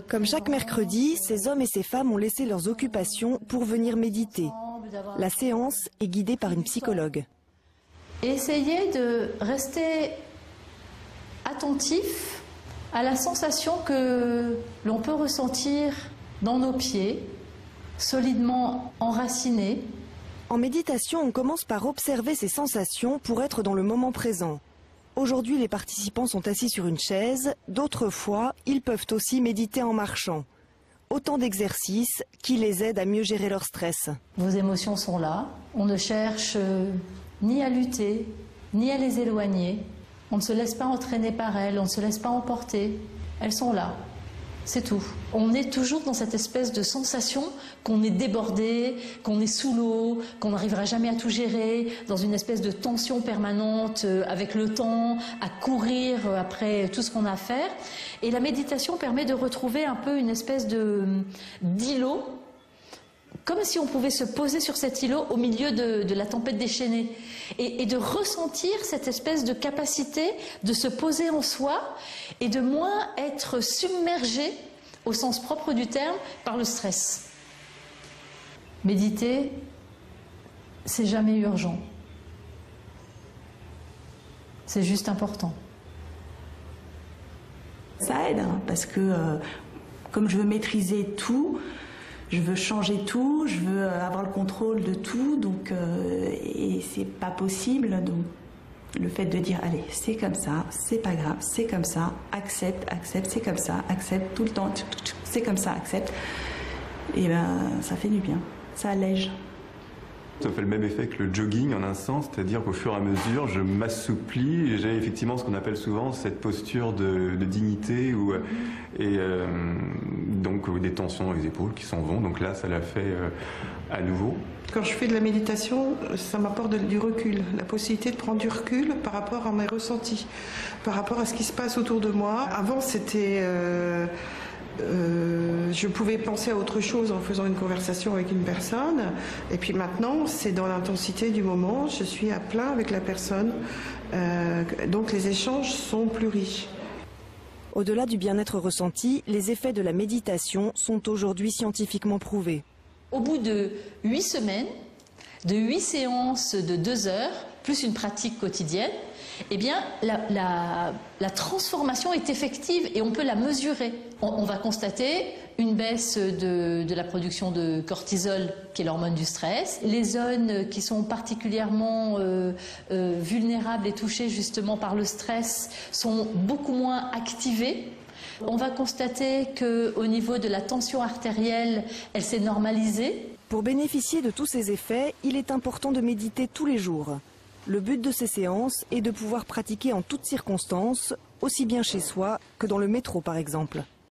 Comme chaque mercredi, ces hommes et ces femmes ont laissé leurs occupations pour venir méditer. La séance est guidée par une psychologue. Essayez de rester attentif à la sensation que l'on peut ressentir dans nos pieds, solidement enracinés. En méditation, on commence par observer ces sensations pour être dans le moment présent. Aujourd'hui, les participants sont assis sur une chaise, d'autres fois, ils peuvent aussi méditer en marchant. Autant d'exercices qui les aident à mieux gérer leur stress. Vos émotions sont là, on ne cherche ni à lutter, ni à les éloigner. On ne se laisse pas entraîner par elles, on ne se laisse pas emporter. Elles sont là, c'est tout. On est toujours dans cette espèce de sensation qu'on est débordé, qu'on est sous l'eau, qu'on n'arrivera jamais à tout gérer, dans une espèce de tension permanente avec le temps, à courir après tout ce qu'on a à faire. Et la méditation permet de retrouver un peu une espèce d'îlot, comme si on pouvait se poser sur cet îlot au milieu de la tempête déchaînée et de ressentir cette espèce de capacité de se poser en soi et de moins être submergé, au sens propre du terme, par le stress. Méditer, c'est jamais urgent. C'est juste important. Ça aide, hein, parce que comme je veux maîtriser tout, je veux changer tout, je veux avoir le contrôle de tout, donc et c'est pas possible. Donc le fait de dire allez, c'est comme ça, c'est pas grave, c'est comme ça, accepte, accepte, c'est comme ça, accepte tout le temps, c'est comme ça, accepte. Et ben ça fait du bien, ça allège. Ça fait le même effet que le jogging en un sens, c'est-à-dire qu'au fur et à mesure, je m'assouplis et j'ai effectivement ce qu'on appelle souvent cette posture de dignité et donc des tensions dans les épaules qui s'en vont. Donc là, ça l'a fait à nouveau. Quand je fais de la méditation, ça m'apporte du recul, la possibilité de prendre du recul par rapport à mes ressentis, par rapport à ce qui se passe autour de moi. Avant, c'était... je pouvais penser à autre chose en faisant une conversation avec une personne, et puis maintenant c'est dans l'intensité du moment, je suis à plein avec la personne, donc les échanges sont plus riches. Au-delà du bien-être ressenti, les effets de la méditation sont aujourd'hui scientifiquement prouvés. Au bout de 8 semaines, de 8 séances de 2 heures, plus une pratique quotidienne, eh bien, la transformation est effective et on peut la mesurer. On va constater une baisse de la production de cortisol, qui est l'hormone du stress. Les zones qui sont particulièrement vulnérables et touchées justement par le stress sont beaucoup moins activées. On va constater qu'au niveau de la tension artérielle, elle s'est normalisée. Pour bénéficier de tous ces effets, il est important de méditer tous les jours. Le but de ces séances est de pouvoir pratiquer en toutes circonstances, aussi bien chez soi que dans le métro par exemple.